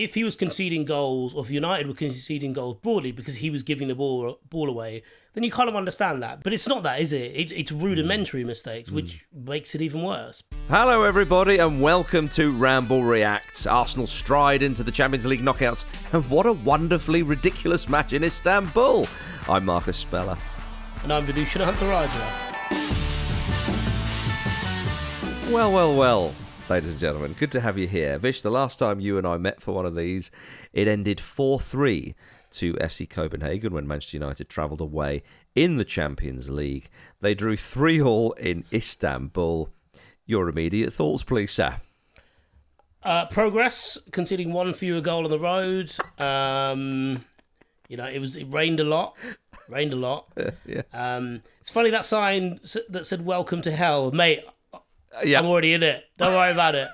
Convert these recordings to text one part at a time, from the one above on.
if he was conceding goals, or if United were conceding goals broadly because he was giving the ball away, then you kind of understand that. But it's not that, is it? It's rudimentary mistakes, which makes it even worse. Hello, everybody, and welcome to Ramble Reacts. Arsenal stride into the Champions League knockouts, and what a wonderfully ridiculous match in Istanbul. I'm Marcus Speller. And I'm Vidushana Huntaraja. Well, ladies and gentlemen, good to have you here. Vish, the last time you and I met for one of these, it ended 4-3 to FC Copenhagen when Manchester United travelled away in the Champions League. They drew 3-3 in Istanbul. Your immediate thoughts, please, sir? Progress, conceding one fewer goal on the road. It rained a lot. Yeah. It's funny, that sign that said "Welcome to Hell," mate. Yeah. I'm already in it. Don't worry about it.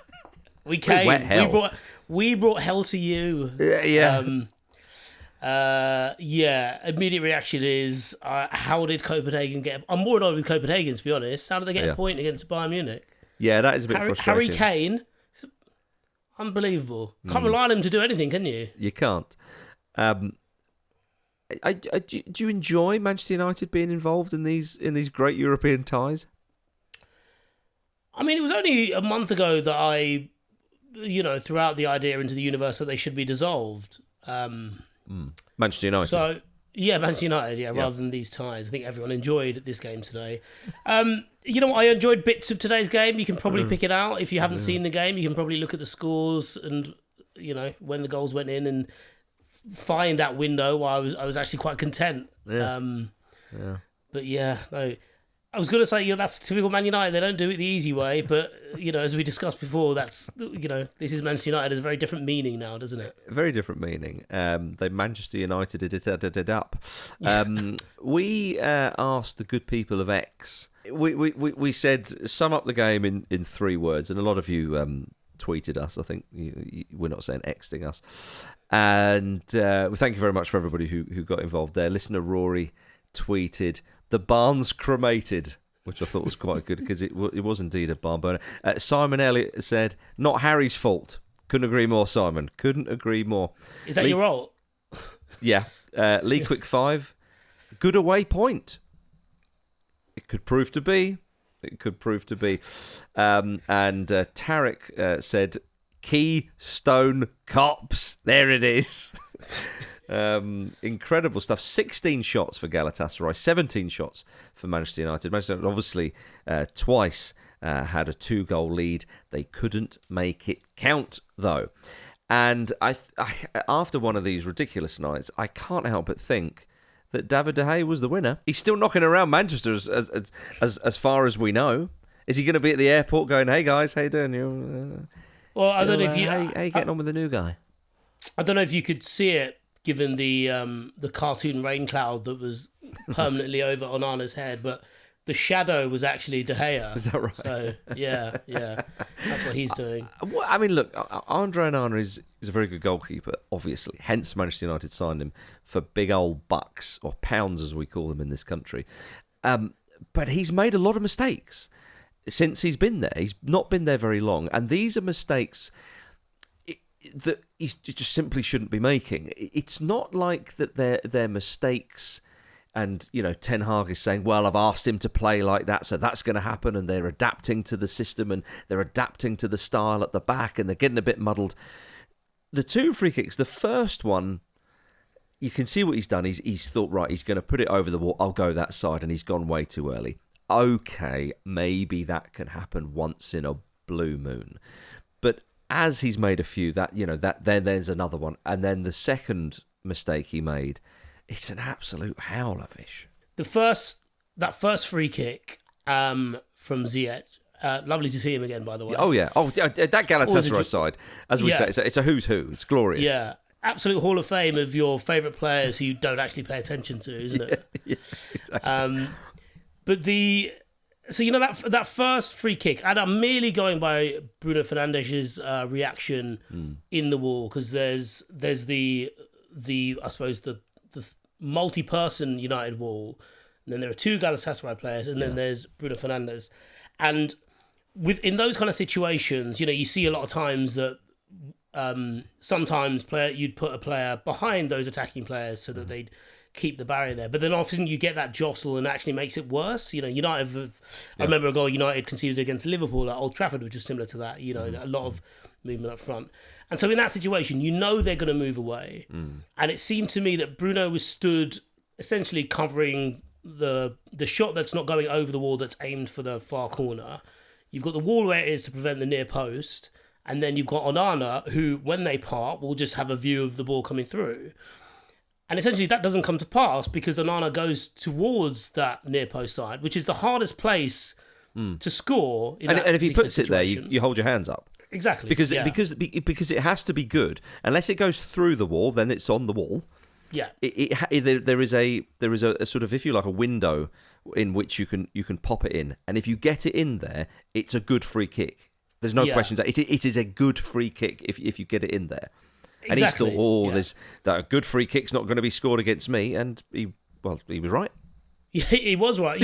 We came. Wet hell. We brought hell to you. Yeah. Immediate reaction is, how did Copenhagen get? I'm more annoyed with Copenhagen, to be honest. How did they get a point against Bayern Munich? Yeah, that is a bit frustrating. Harry Kane, unbelievable. Can't rely on him to do anything, can you? You can't. Do you enjoy Manchester United being involved in these great European ties? I mean, it was only a month ago that I, threw out the idea into the universe that they should be dissolved. Manchester United. So, yeah, Manchester United, rather than these ties. I think everyone enjoyed this game today. You know what? I enjoyed bits of today's game. You can probably pick it out. If you haven't seen the game, you can probably look at the scores and, when the goals went in and find that window where I was actually quite content. Yeah. But yeah, no. I was going to say, that's typical Man United. They don't do it the easy way, but as we discussed before, that's this is Manchester United. Has a very different meaning now, doesn't it? Very different meaning. They Manchester United it up. We asked the good people of X. We said sum up the game in 3 words, and a lot of you tweeted us. I think we're not saying Xing us, and thank you very much for everybody who got involved there. Listener Rory tweeted, "The barn's cremated," which I thought was quite good because it was indeed a barn burner. Simon Elliott said, "Not Harry's fault." Couldn't agree more, Simon. Couldn't agree more. Is that your role? Yeah. Lee Quick 5, good away point. It could prove to be. And Tarek said, "Keystone Cops." There it is. Incredible stuff. 16 shots for Galatasaray, 17 shots for Manchester United. Manchester United obviously twice had a 2-goal lead. They couldn't make it count, though. And I after one of these ridiculous nights, I can't help but think that David De Gea was the winner. He's still knocking around Manchester as far as we know. Is he going to be at the airport going, "Hey guys, how you doing? Well, I don't know if you how you getting on with the new guy?" I don't know if you could see it, given the cartoon rain cloud that was permanently over Onana's head, but the shadow was actually De Gea. Is that right? So, yeah, that's what he's doing. I mean, look, Andre Onana is a very good goalkeeper, obviously. Hence, Manchester United signed him for big old bucks, or pounds as we call them in this country. But he's made a lot of mistakes since he's been there. He's not been there very long, and these are mistakes that he just simply shouldn't be making. It's not like that they're mistakes and, Ten Hag is saying, well, I've asked him to play like that, so that's going to happen, and they're adapting to the system and they're adapting to the style at the back and they're getting a bit muddled. The 2 free kicks, the first one, you can see what he's done. He's thought, right, he's going to put it over the wall, I'll go that side, and he's gone way too early. Okay, maybe that can happen once in a blue moon. But as he's made a few, then there's another one. And then the second mistake he made, it's an absolute howler, Vish. That first free kick from Ziyech, lovely to see him again, by the way. Oh, yeah. Oh, that Galatasaray side, as we say, it's a who's who. It's glorious. Yeah. Absolute Hall of Fame of your favourite players who you don't actually pay attention to, isn't it? Yeah, exactly. But that first free kick, and I'm merely going by Bruno Fernandes's reaction in the wall, because there's the I suppose the multi-person United wall, and then there are 2 Galatasaray players, and then there's Bruno Fernandes, and in those kind of situations, you see a lot of times that sometimes you'd put a player behind those attacking players so that they'd keep the barrier there. But then often you get that jostle and actually makes it worse. I remember a goal United conceded against Liverpool at Old Trafford, which was similar to that. A lot of movement up front. And so in that situation, they're going to move away. And it seemed to me that Bruno was stood essentially covering the shot that's not going over the wall, that's aimed for the far corner. You've got the wall where it is to prevent the near post. And then you've got Onana, who, when they part, will just have a view of the ball coming through. And essentially that doesn't come to pass because Onana goes towards that near post side, which is the hardest place to score. And if he puts it there, you hold your hands up. Exactly. Because it has to be good. Unless it goes through the wall, then it's on the wall. Yeah. There is a sort of, if you like, a window in which you can pop it in. And if you get it in there, it's a good free kick. There's no question. It is a good free kick if you get it in there. And Exactly. he thought, there's that a good free kick's not going to be scored against me, and he was right. Yeah, he was right.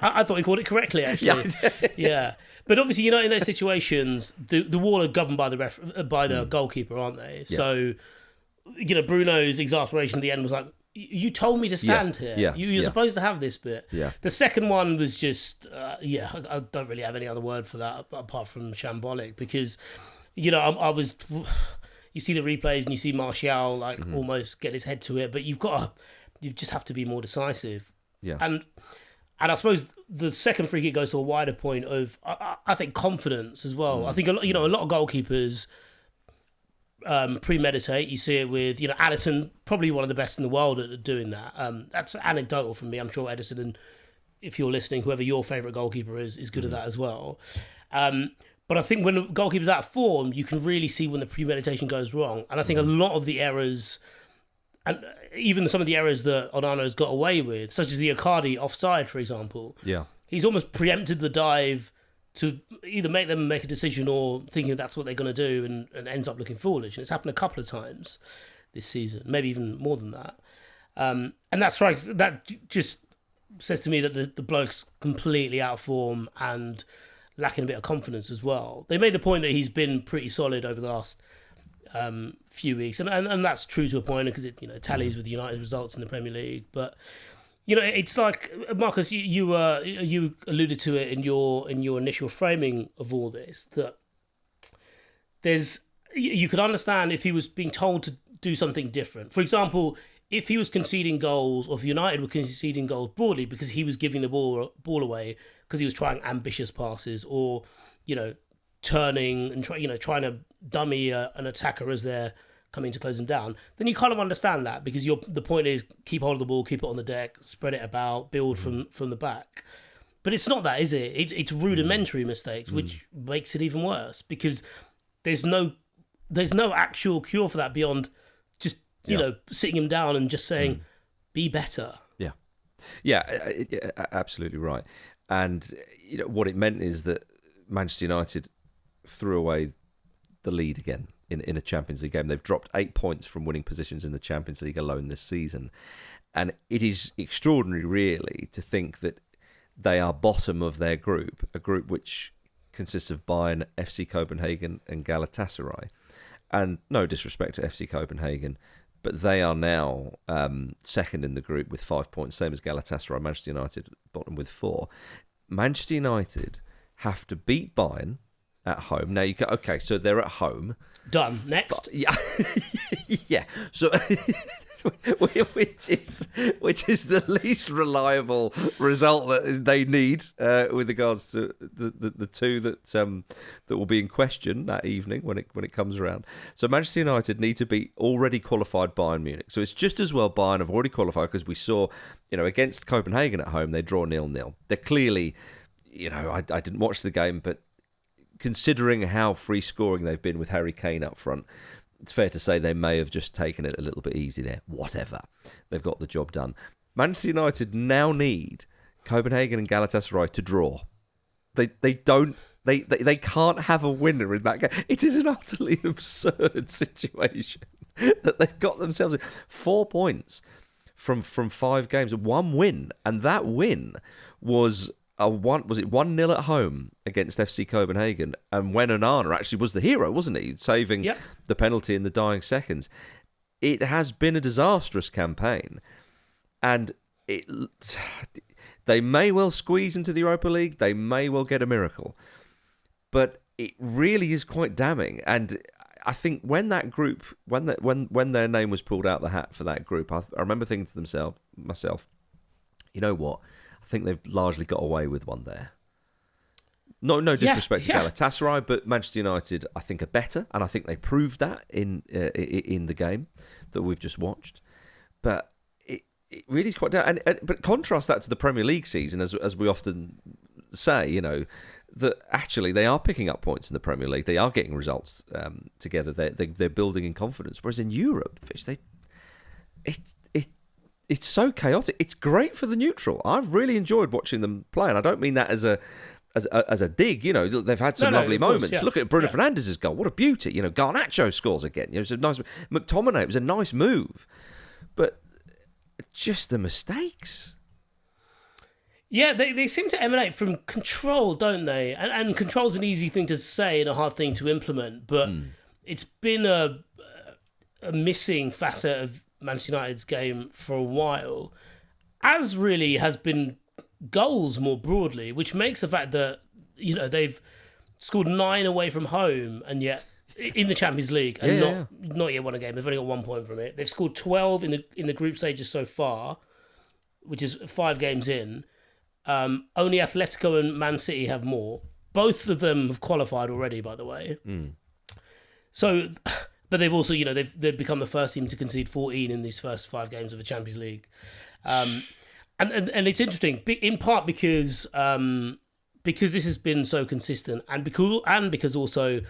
I thought he called it correctly, actually. Yeah. But obviously, in those situations, the wall are governed by the goalkeeper, aren't they? Yeah. So, Bruno's exasperation at the end was like, you told me to stand here. Yeah. You're supposed to have this bit. Yeah. The second one was just, I don't really have any other word for that apart from shambolic, because, I was... You see the replays and you see Martial almost get his head to it, but you just have to be more decisive. Yeah. And I suppose the second free kick goes to a wider point of, I think, confidence as well. I think a lot of goalkeepers premeditate. You see it with Alisson, probably one of the best in the world at doing that. That's anecdotal from me. I'm sure Edison, and if you're listening, whoever your favourite goalkeeper is good at that as well. But I think when the goalkeeper's out of form, you can really see when the premeditation goes wrong. And I think a lot of the errors, and even some of the errors that Onana's got away with, such as the Icardi offside, for example, he's almost preempted the dive to either make them make a decision or thinking that's what they're going to do, and ends up looking foolish. And it's happened a couple of times this season, maybe even more than that. And that just says to me that the bloke's completely out of form and lacking a bit of confidence as well. They made the point that he's been pretty solid over the last few weeks, and that's true to a point because it tallies with United's results in the Premier League. But it's like, Marcus, you alluded to it in your initial framing of all this, that you could understand if he was being told to do something different. For example, if he was conceding goals, or if United were conceding goals broadly because he was giving the ball away because he was trying ambitious passes, or turning and trying to dummy an attacker as they're coming to close them down, then you kind of understand that, because the point is keep hold of the ball, keep it on the deck, spread it about, build from the back. But it's not that, is it? It's rudimentary mistakes, which makes it even worse, because there's no actual cure for that beyond just sitting him down and just saying, be better. Yeah, absolutely right. And what it meant is that Manchester United threw away the lead again in a Champions League game. They've dropped 8 points from winning positions in the Champions League alone this season. And it is extraordinary, really, to think that they are bottom of their group, a group which consists of Bayern, FC Copenhagen and Galatasaray. And no disrespect to FC Copenhagen, but they are now second in the group with 5 points, same as Galatasaray. Manchester United bottom with 4. Manchester United have to beat Bayern at home. Now, so they're at home. Done. Next. Yeah. Yeah. So, which is the least reliable result that they need with regards to the two that will be in question that evening when it comes around. So Manchester United need to beat already qualified Bayern Munich. So it's just as well Bayern have already qualified, because we saw, against Copenhagen at home they draw 0-0. They're clearly, I didn't watch the game, but considering how free scoring they've been with Harry Kane up front, it's fair to say they may have just taken it a little bit easy there. Whatever. They've got the job done. Manchester United now need Copenhagen and Galatasaray to draw. They can't have a winner in that game. It is an utterly absurd situation that they've got themselves in. 4 points from 5 games, 1 win. And that win was was it 1-0 at home against FC Copenhagen, and when Onana actually was the hero, wasn't he, saving the penalty in the dying seconds. It has been a disastrous campaign, and they may well squeeze into the Europa League, they may well get a miracle, but it really is quite damning. And I think when that group, when their name was pulled out the hat for that group, I remember thinking to myself, you know what? I think they've largely got away with one there. No disrespect to Galatasaray, but Manchester United, I think, are better, and I think they proved that in the game that we've just watched. But it really is quite down. But contrast that to the Premier League season, as we often say, you know, that actually they are picking up points in the Premier League. They are getting results together. They're building in confidence. Whereas in Europe, it's so chaotic. It's great for the neutral. I've really enjoyed watching them play, and I don't mean that as a dig. You know, they've had some lovely moments. Course, Look at Bruno Fernandes's goal. What a beauty. You know, Garnacho scores again. You know, it's a nice. McTominay, it was a nice move, but just the mistakes. Yeah, they seem to emanate from control, don't they? And control's an easy thing to say and a hard thing to implement, but it's been a missing facet of Manchester United's game for a while, as really has been goals more broadly, which makes the fact that, you know, they've scored 9 away from home and yet in the Champions League and not yet won a game. They've only got 1 point from it. They've scored 12 in the group stages so far, which is 5 games in. Only Atletico and Man City have more. Both of them have qualified already, by the way. So, but they've also, you know, they've become the first team to concede 14 in these first 5 games of the Champions League. And it's interesting, in part because this has been so consistent, and because also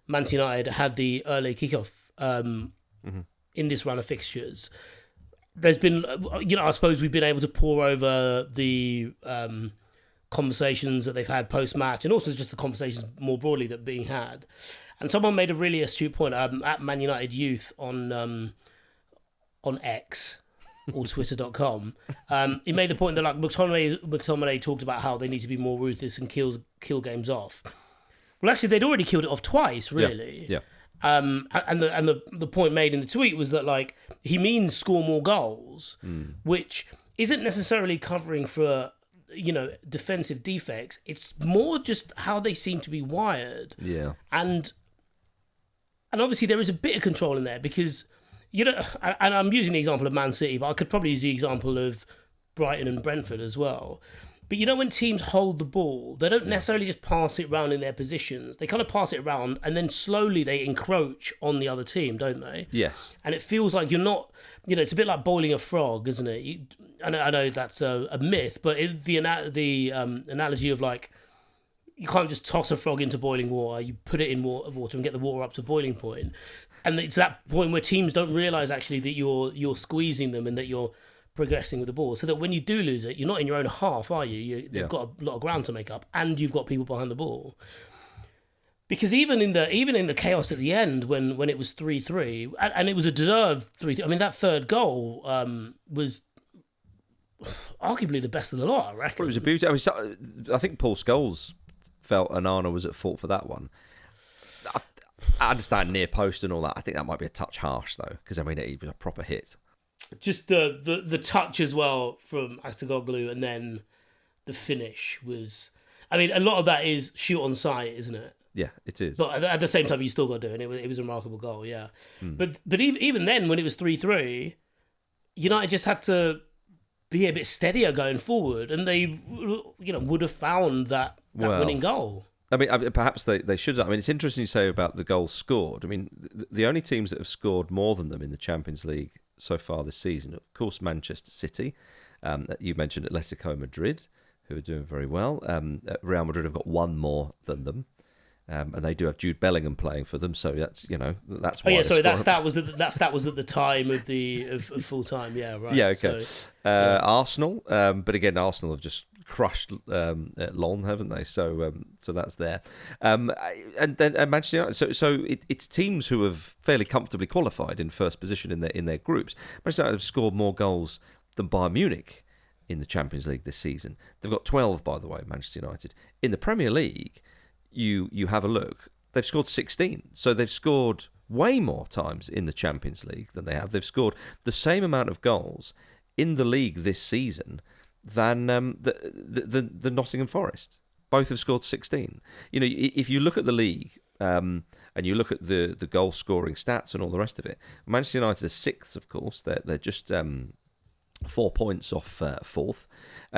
Manchester United had the early kickoff in this run of fixtures. There's been, you know, I suppose we've been able to pore over the conversations that they've had post-match, and also just the conversations more broadly that are being had. And someone made a really astute point at Man United Youth on X, or twitter.com. He made the point that, like, McTominay talked about how they need to be more ruthless and kill games off. Well, actually, they'd already killed it off twice, really. Yeah. And the point made in the tweet was that, like, he means score more goals, which isn't necessarily covering for, you know, defensive defects. It's more just how they seem to be wired. Yeah. And obviously there is a bit of control in there because, you know, and I'm using the example of Man City, but I could probably use the example of Brighton and Brentford as well. But you know, when teams hold the ball, they don't necessarily just pass it around in their positions. They kind of pass it around and then slowly they encroach on the other team, don't they? Yes. And it feels like you're not, you know, it's a bit like boiling a frog, isn't it? I know that's a myth, but the analogy of, like, you can't just toss a frog into boiling water. You put it in water and get the water up to boiling point. And it's that point where teams don't realise actually that you're squeezing them and that you're progressing with the ball, so that when you do lose it, you're not in your own half, are you? You've got a lot of ground to make up, and you've got people behind the ball. Because even in the chaos at the end, when it was 3-3, and it was a deserved 3-3. I mean, that third goal was arguably the best of the lot, I reckon. It was a beauty. I think Paul Scholes felt Onana was at fault for that one. I understand near post and all that. I think that might be a touch harsh, though, because, I mean, it was a proper hit. Just the touch as well from Actagoglu, and then the finish was... I mean, a lot of that is shoot on sight, isn't it? Yeah, it is. But at the same time, you still got to do it. It was a remarkable goal, yeah. But even then, when it was 3-3, United just had to be a bit steadier going forward, and they, you know, would have found that winning goal. I mean, perhaps they should. I mean, it's interesting you say about the goals scored. I mean, the only teams that have scored more than them in the Champions League so far this season, of course, Manchester City. You mentioned Atletico Madrid, who are doing very well. Real Madrid have got 1 more than them. And they do have Jude Bellingham playing for them, so that's, you know, that's why. Oh yeah, sorry, that stat was at the time of full time. Yeah, right. Yeah, okay. So, Arsenal, but again, Arsenal have just crushed Lyon, haven't they? So that's there. And then Manchester United. So it's teams who have fairly comfortably qualified in first position in their groups. Manchester United have scored more goals than Bayern Munich in the Champions League this season. They've got 12, by the way, Manchester United. In the Premier League, you have a look. They've scored 16. So they've scored way more times in the Champions League than they have. They've scored the same amount of goals in the league this season than the Nottingham Forest. Both have scored 16. You know, if you look at the league and you look at the goal scoring stats and all the rest of it, Manchester United are sixth, of course. They're just 4 points off fourth.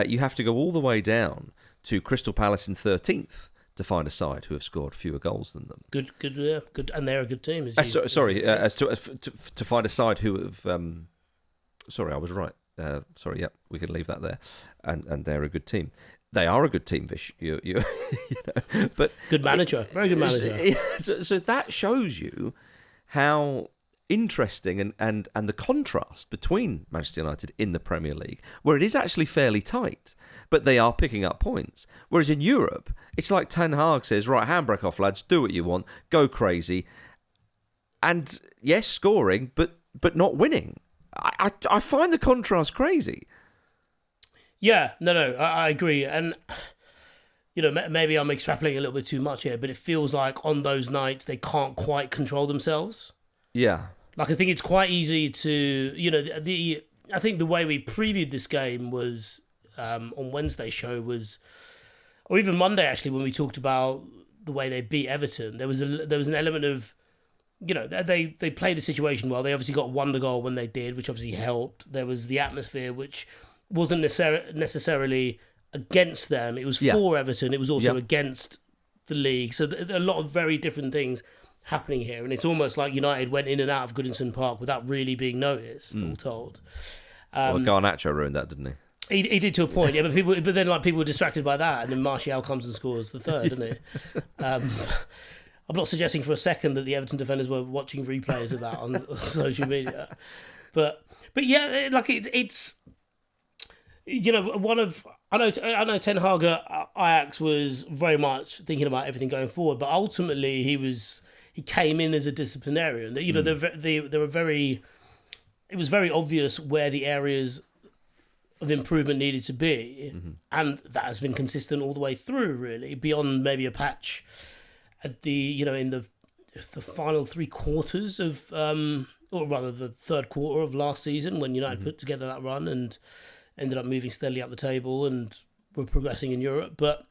You have to go all the way down to Crystal Palace in 13th to find a side who have scored fewer goals than them. Good, and they're a good team. To find a side who have. Sorry, I was right. We can leave that there. And they're a good team. They are a good team, Vish. You know, but good manager, very good manager. So that shows you how interesting and the contrast between Manchester United in the Premier League, where it is actually fairly tight, but they are picking up points. Whereas in Europe, it's like Ten Hag says, right, handbrake off, lads, do what you want, go crazy. And yes, scoring, but not winning. I find the contrast crazy. Yeah, no, I agree. And, you know, maybe I'm extrapolating a little bit too much here, but it feels like on those nights they can't quite control themselves. Yeah. Like, I think it's quite easy to, you know, I think the way we previewed this game was, on Wednesday's show was, or even Monday actually, when we talked about the way they beat Everton, there was an element of, you know, they played the situation well. They obviously got wonder goal when they did, which obviously helped. There was the atmosphere, which wasn't necessarily against them. It was for Everton. It was also against the league. So there are a lot of very different things happening here, and it's almost like United went in and out of Goodison Park without really being noticed. All told. Well, Garnacho ruined that, didn't he? He did to a point, yeah. But then people were distracted by that, and then Martial comes and scores the third, didn't he? I'm not suggesting for a second that the Everton defenders were watching replays of that on social media, but yeah, like it's. You know, I know Ten Hag at Ajax was very much thinking about everything going forward, but ultimately he came in as a disciplinarian. You know, they were very. It was very obvious where the areas of improvement needed to be, and that has been consistent all the way through. Really, beyond maybe a patch at in the final three quarters of, or rather the third quarter of last season when United put together that run and ended up moving steadily up the table and were progressing in Europe. But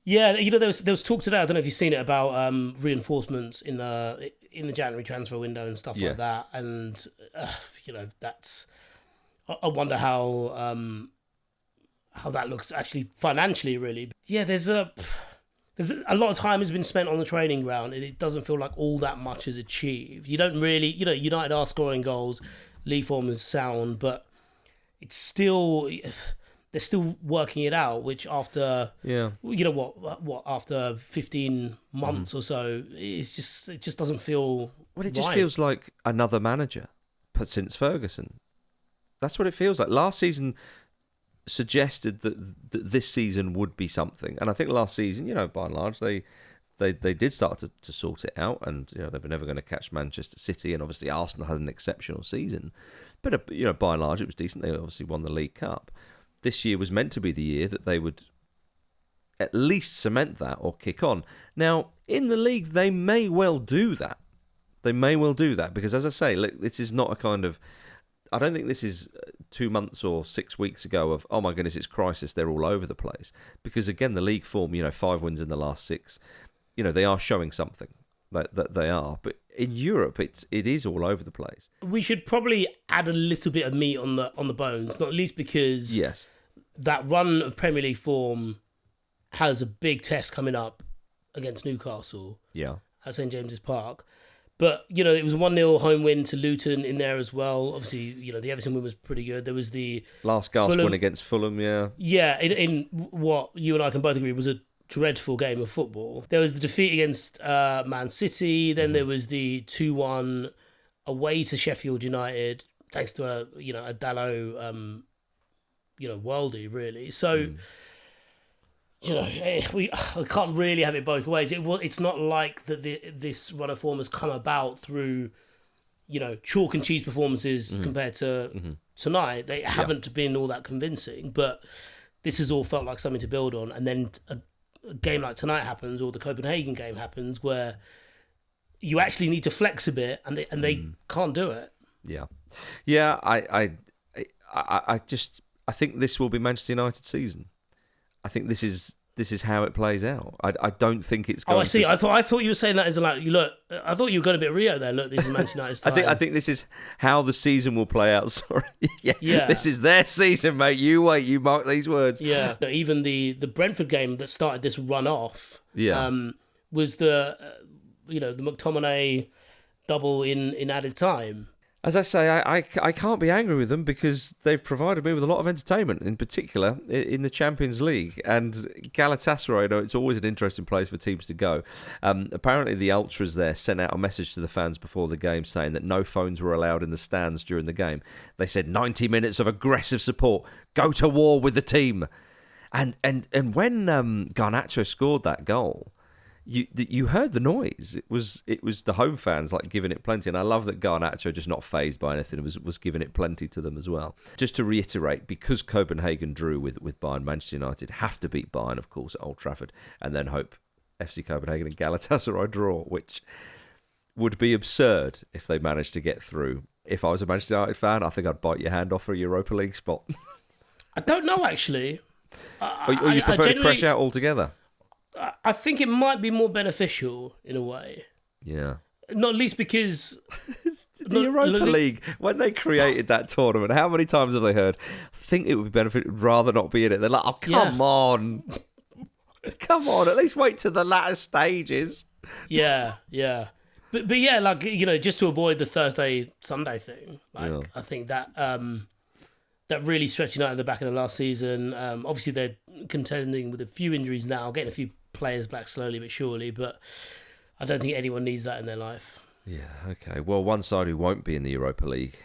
yeah, you know, there was talk today, I don't know if you've seen it, about reinforcements in the January transfer window and stuff like that. And you know, I wonder how that looks actually financially, really. Yeah, there's a lot of time has been spent on the training ground, and it doesn't feel like all that much is achieved. You don't really, you know, United are scoring goals, league form is sound, but it's still, they're still working it out, which after, you know what after 15 months or so, it just doesn't feel Well, it just right. feels like another manager since Ferguson. That's what it feels like. Last season suggested that this season would be something. And I think last season, you know, by and large, they did start to sort it out, and you know, they were never going to catch Manchester City, and obviously Arsenal had an exceptional season. But you know, by and large, it was decent. They obviously won the League Cup. This year was meant to be the year that they would at least cement that or kick on. Now, in the league, they may well do that. They may well do that because, as I say, look, this is not a kind of... I don't think this is 2 months or 6 weeks ago of, oh my goodness, it's crisis, they're all over the place. Because again, the league form, you know, 5 wins in the last 6, you know, they are showing something that they are. But in Europe, it is all over the place. We should probably add a little bit of meat on the bones, not least because that run of Premier League form has a big test coming up against Newcastle at St James's Park. But, you know, it was a 1-0 home win to Luton in there as well. Obviously, you know, the Everton win was pretty good. There was the... last gasp win against Fulham, Yeah, in what you and I can both agree was a dreadful game of football. There was the defeat against Man City. Then there was the 2-1 away to Sheffield United, thanks to a Dalot, worldie, really. So... You know, we can't really have it both ways. It's not like that this run of form has come about through, chalk and cheese performances compared to tonight. They haven't been all that convincing, but this has all felt like something to build on. And then a game like tonight happens, or the Copenhagen game happens, where you actually need to flex a bit, and they can't do it. Yeah. I think this will be Manchester United's season. I think this is how it plays out. I don't think it's going. Oh, I see. I thought you were saying that as like, look. I thought you were going a bit Rio there. Look, this is Manchester United's time. I think this is how the season will play out. Sorry, yeah. This is their season, mate. You wait. You mark these words. Yeah. Even the Brentford game that started this run off. Was the the McTominay double in added time. As I say, I can't be angry with them because they've provided me with a lot of entertainment, in particular in the Champions League. And Galatasaray, it's always an interesting place for teams to go. Apparently, the ultras there sent out a message to the fans before the game saying that no phones were allowed in the stands during the game. They said 90 minutes of aggressive support. Go to war with the team. And when Garnacho scored that goal, you heard the noise. It was the home fans like giving it plenty, and I love that Garnacho, just not fazed by anything, was giving it plenty to them as well. Just to reiterate, because Copenhagen drew with Bayern, Manchester United have to beat Bayern, of course, at Old Trafford, and then hope FC Copenhagen and Galatasaray draw, which would be absurd if they managed to get through. If I was a Manchester United fan, I think I'd bite your hand off for a Europa League spot. I don't know, actually. Or you prefer to crash out altogether? I think it might be more beneficial in a way. Yeah. Not least because the Europa League, when they created that tournament, how many times have they heard, I think it would be beneficial rather not be in it? They're like, oh, come on. Come on, at least wait to the latter stages. Yeah. But yeah, like, just to avoid the Thursday-Sunday thing, I think that that really stretched United at the back of the last season. Obviously, they're contending with a few injuries now, getting a few players back slowly but surely, but I don't think anyone needs that in their life. Yeah, okay. Well, one side who won't be in the Europa League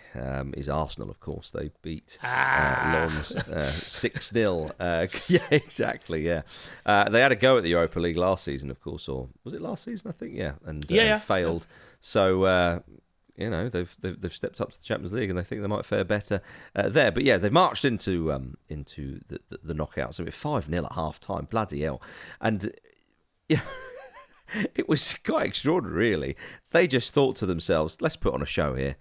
is Arsenal, of course. They beat Lens 6-0. Yeah, exactly, yeah. They had a go at the Europa League last season, of course, or was it last season, I think? Yeah, and failed. So... they've stepped up to the Champions League, and they think they might fare better there. But yeah, they marched into the knockouts. I mean, 5-0 at half time, bloody hell! And it was quite extraordinary, really. They just thought to themselves, "Let's put on a show here.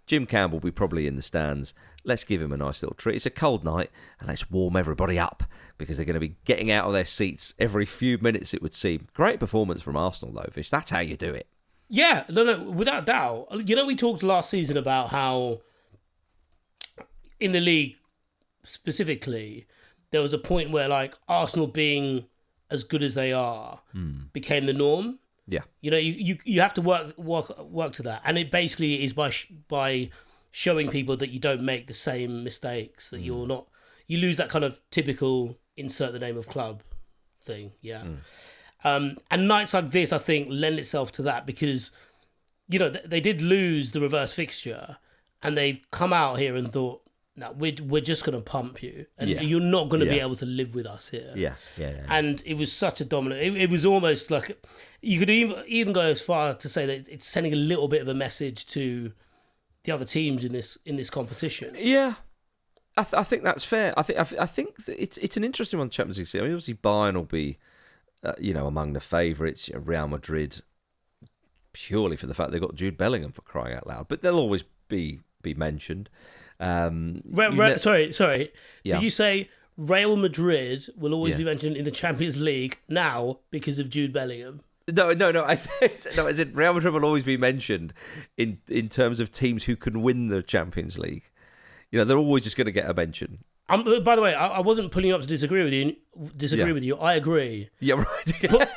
Jim Campbell will be probably in the stands. Let's give him a nice little treat. It's a cold night, and let's warm everybody up because they're going to be getting out of their seats every few minutes, it would seem." Great performance from Arsenal, though, Vish. That's how you do it. Yeah, no, without doubt. We talked last season about how in the league specifically, there was a point where like Arsenal being as good as they are became the norm. Yeah, you have to work to that, and it basically is by showing people that you don't make the same mistakes, that you lose that kind of typical insert the name of club thing. Yeah. And nights like this, I think, lend itself to that because, they did lose the reverse fixture, and they've come out here and thought, "No, we're just going to pump you, and you're not going to be able to live with us here." Yeah. And it was such a dominant. It was almost like you could even go as far to say that it's sending a little bit of a message to the other teams in this competition. Yeah. I think that's fair. I think it's an interesting one, the Champions League. I mean, obviously Bayern will be. Among the favourites, Real Madrid, purely for the fact they've got Jude Bellingham, for crying out loud. But they'll always be mentioned. Sorry. Yeah. Did you say Real Madrid will always be mentioned in the Champions League now because of Jude Bellingham? No. I said Real Madrid will always be mentioned in terms of teams who can win the Champions League. They're always just going to get a mention. By the way, I wasn't pulling you up to disagree with you. I agree. Yeah, right.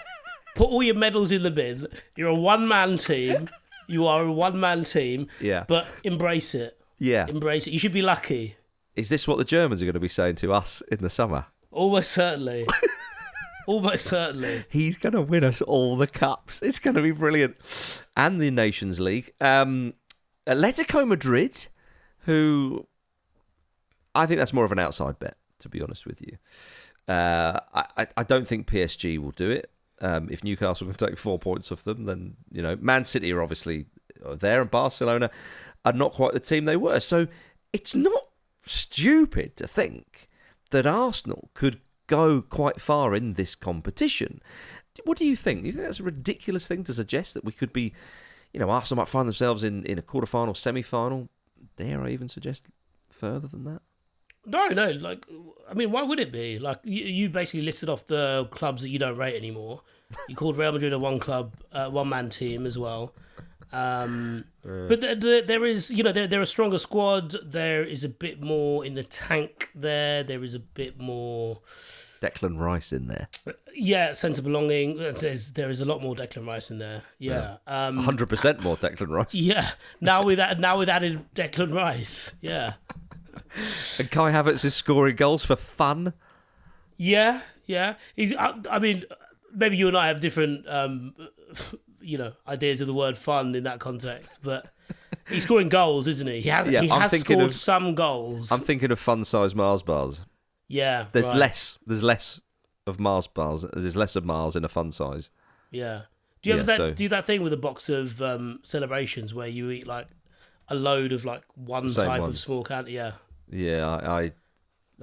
Put all your medals in the bin. You're a one-man team. You are a one-man team. Yeah. But embrace it. Yeah. Embrace it. You should be lucky. Is this what the Germans are going to be saying to us in the summer? Almost certainly. Almost certainly. He's going to win us all the cups. It's going to be brilliant. And the Nations League. Atletico Madrid, who... I think that's more of an outside bet, to be honest with you. I don't think PSG will do it. If Newcastle can take 4 points off them, then, Man City are obviously there, and Barcelona are not quite the team they were. So it's not stupid to think that Arsenal could go quite far in this competition. What do you think? Do you think that's a ridiculous thing to suggest that we could be, Arsenal might find themselves in a quarter-final, semi-final? Dare I even suggest further than that? No. Why would it be? Like, you basically listed off the clubs that you don't rate anymore. You called Real Madrid a one-man team as well. But there is, they're a stronger squad. There is a bit more in the tank there. There is a bit more... Declan Rice in there. Yeah, sense of belonging. There is a lot more Declan Rice in there. Yeah. 100% more Declan Rice. Yeah. Now we've added Declan Rice. Yeah. And Kai Havertz is scoring goals for fun. Yeah. He's. Maybe you and I have different, ideas of the word fun in that context, but he's scoring goals, isn't he? He has scored some goals. I'm thinking of fun-sized Mars bars. Yeah, There's less of Mars bars. There's less of Mars in a fun size. Yeah. Do you do that thing with a box of celebrations where you eat like a load of like one type of small candy? Yeah. Yeah,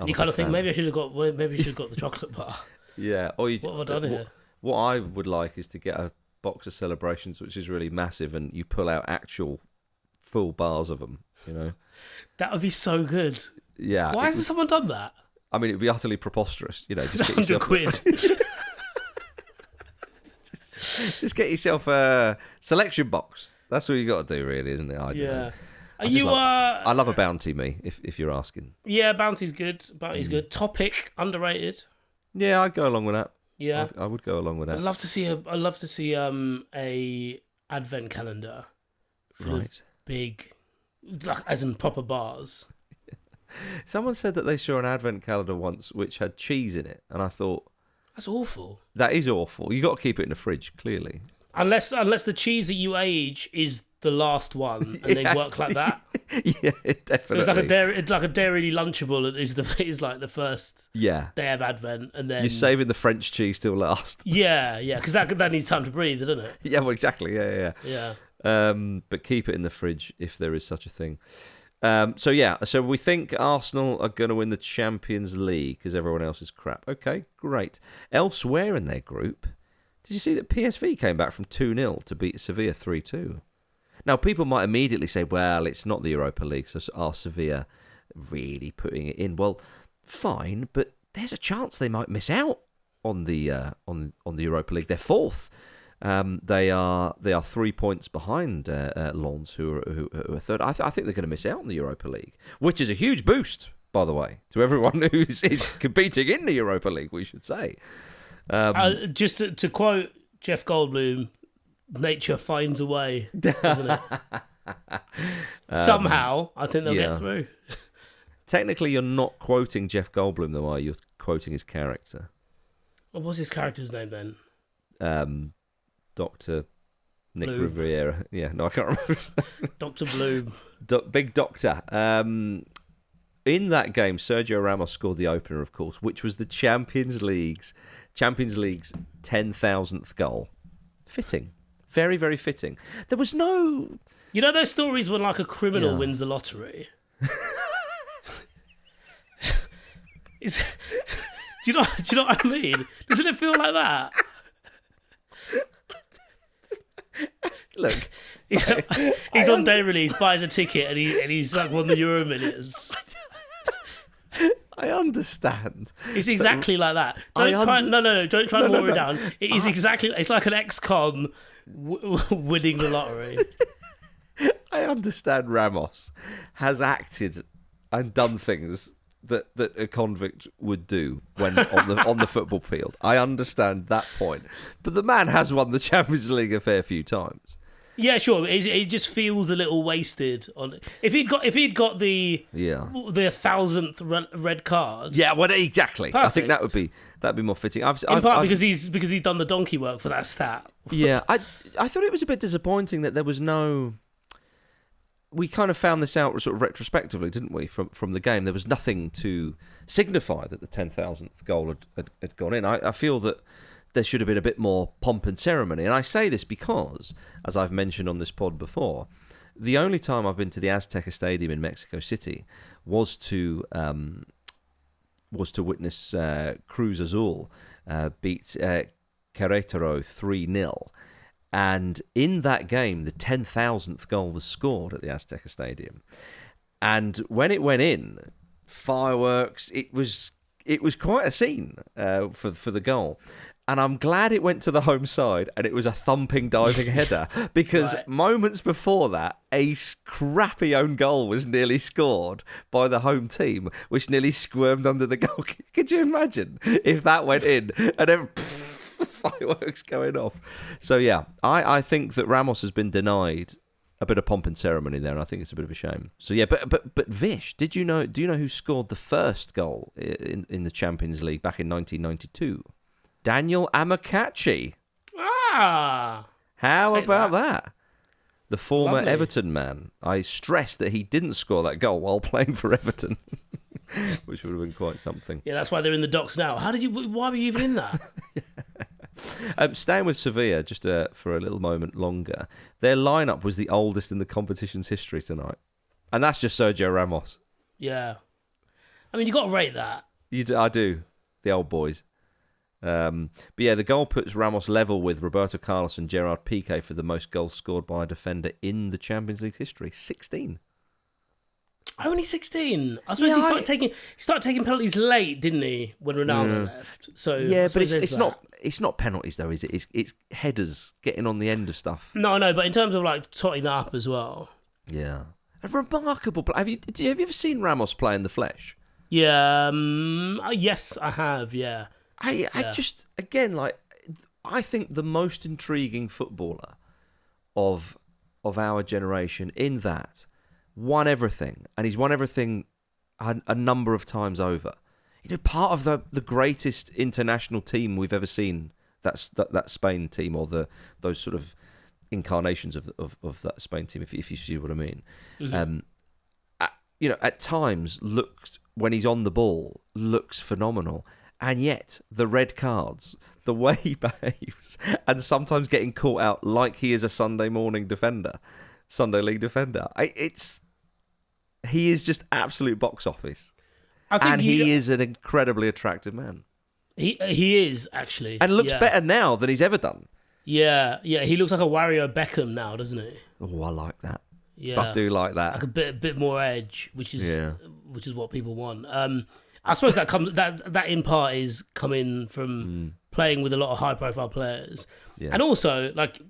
you kind of think maybe I should have got the chocolate bar. Yeah. Or what have I done here? What I would like is to get a box of celebrations which is really massive, and you pull out actual full bars of them. That would be so good. Yeah. Why hasn't someone done that? I mean, it would be utterly preposterous. Just get 100 quid. just get yourself a selection box. That's what you got to do, really, isn't it? I don't know. I love a bounty, if you're asking. Yeah, bounty's good. Good. Topic underrated. Yeah, I'd go along with that. Yeah, I would go along with that. I'd love to see a advent calendar, right? Big, like as in proper bars. Someone said that they saw an advent calendar once which had cheese in it, and I thought, that's awful. That is awful. You got to keep it in the fridge, clearly. Unless the cheese that you age is the last one, and they work like that. Yeah, definitely. So it's like a dairy lunchable is like the first day of Advent, and then you're saving the French cheese till last. Yeah, because that needs time to breathe, doesn't it? Yeah, well, exactly. Yeah. But keep it in the fridge if there is such a thing. So we think Arsenal are going to win the Champions League because everyone else is crap. Okay, great. Elsewhere in their group, did you see that PSV came back from 2-0 to beat Sevilla 3-2? Now, people might immediately say, well, it's not the Europa League, so are Sevilla really putting it in? Well, fine, but there's a chance they might miss out on the Europa League. They're fourth. They are 3 points behind Lens, who are third. I think they're going to miss out on the Europa League, which is a huge boost, by the way, to everyone who is competing in the Europa League, we should say. Just to quote Jeff Goldblum, nature finds a way, doesn't it? Somehow, I think they'll get through. Technically, you're not quoting Jeff Goldblum, though, are you? You're quoting his character. What was his character's name then? Dr. Nick Riviera. Yeah, no, I can't remember his name. Dr. Bloom. Big Doctor. In that game, Sergio Ramos scored the opener, of course, which was the Champions League's 10,000th goal. Fitting. Very, very fitting. There was no... You know those stories when like a criminal wins the lottery? Do you know what I mean? Doesn't it feel like that? Look, he's on day release, buys a ticket, and he's like won the Euro Millions. I understand. It's exactly like that. Don't try and water it down. It is exactly. It's like an ex-con winning the lottery. I understand Ramos has acted and done things that a convict would do when on the football field. I understand that point, but the man has won the Champions League a fair few times. Yeah, sure. It just feels a little wasted on it. If he'd got the 1,000th red card. Yeah, well, exactly. Perfect. I think that'd be more fitting. Because he's done the donkey work for that stat. Yeah, I thought it was a bit disappointing that there was no. We kind of found this out sort of retrospectively, didn't we? From the game, there was nothing to signify that the 10,000th goal had gone in. I feel that there should have been a bit more pomp and ceremony. And I say this because, as I've mentioned on this pod before, the only time I've been to the Azteca Stadium in Mexico City was to witness Cruz Azul beat Querétaro 3-0. And in that game, the 10,000th goal was scored at the Azteca Stadium. And when it went in, fireworks, it was quite a scene for the goal. And I'm glad it went to the home side and it was a thumping, diving header, because moments before that, a crappy own goal was nearly scored by the home team, which nearly squirmed under the goal. Could you imagine if that went in and then fireworks going off? So yeah, I think that Ramos has been denied a bit of pomp and ceremony there, and I think it's a bit of a shame. So yeah, but Vish, do you know who scored the first goal in the Champions League back in 1992? Daniel Amokachi. Ah! How about that? The former Everton man. I stressed that he didn't score that goal while playing for Everton, which would have been quite something. Yeah, that's why they're in the docks now. Why were you even in that? Staying with Sevilla just for a little moment longer, their lineup was the oldest in the competition's history tonight. And that's just Sergio Ramos. Yeah. I mean, you got to rate that. I do. The old boys. But yeah, the goal puts Ramos level with Roberto Carlos and Gerard Piqué for the most goals scored by a defender in the Champions League history. 16. Only 16. I suppose he started taking penalties late, didn't he, when Ronaldo left? So yeah, but it's not penalties though, is it? It's headers getting on the end of stuff. No, but in terms of like totting up as well. Yeah, a remarkable play. Have you ever seen Ramos play in the flesh? Yeah, yes, I have. Yeah. I just, again, like, I think the most intriguing footballer of our generation in that won everything, and he's won everything a number of times over. You know, part of the greatest international team we've ever seen, that Spain team, or those sort of incarnations of that Spain team, if you see what I mean. Mm-hmm. At times when he's on the ball, looks phenomenal. And yet, the red cards, the way he behaves, and sometimes getting caught out like he is a Sunday League defender, he is just absolute box office. And he is an incredibly attractive man. He is, actually. And looks better now than he's ever done. Yeah, he looks like a Wario Beckham now, doesn't he? Oh, I like that. Yeah, I do like that. Like a bit more edge, which is what people want. I suppose that in part is coming from playing with a lot of high profile players. Yeah. And also, like,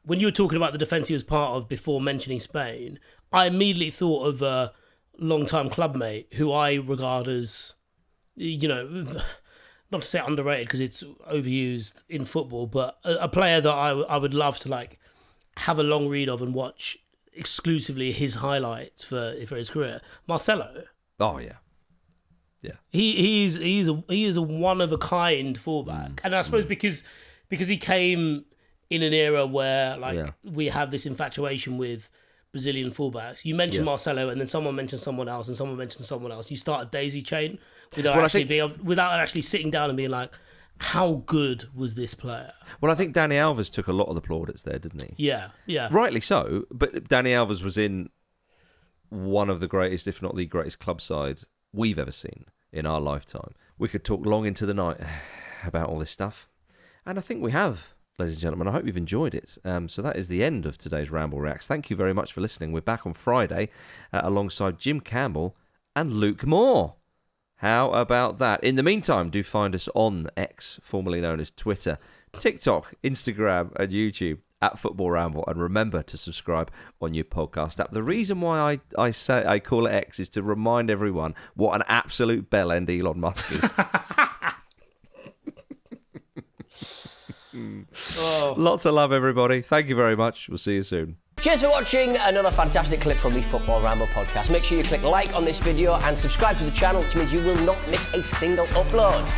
when you were talking about the defence he was part of before mentioning Spain, I immediately thought of a long-time clubmate who I regard as, not to say underrated because it's overused in football, but a player that I would love to, like, have a long read of and watch exclusively his highlights for his career. Marcelo. Oh, yeah. Yeah, he is a one of a kind fullback, and I suppose because he came in an era where we have this infatuation with Brazilian fullbacks. You mentioned Marcelo, and then someone mentioned someone else, and someone mentioned someone else. You start a daisy chain without actually sitting down and being like, how good was this player? Well, I think Dani Alves took a lot of the plaudits there, didn't he? Yeah, rightly so. But Dani Alves was in one of the greatest, if not the greatest, club side we've ever seen in our lifetime. We could talk long into the night about all this stuff, and I think we have, ladies and gentlemen. I hope you've enjoyed it. So that is the end of today's Ramble Reacts. Thank you very much for listening. We're back on Friday alongside Jim Campbell and Luke Moore. How about that? In the meantime, do find us on X, formerly known as Twitter, TikTok, Instagram, and YouTube at Football Ramble, and remember to subscribe on your podcast app. The reason why I say I call it X is to remind everyone what an absolute bellend Elon Musk is. Lots of love, everybody. Thank you very much. We'll see you soon. Cheers for watching another fantastic clip from the Football Ramble podcast. Make sure you click like on this video and subscribe to the channel, which means you will not miss a single upload.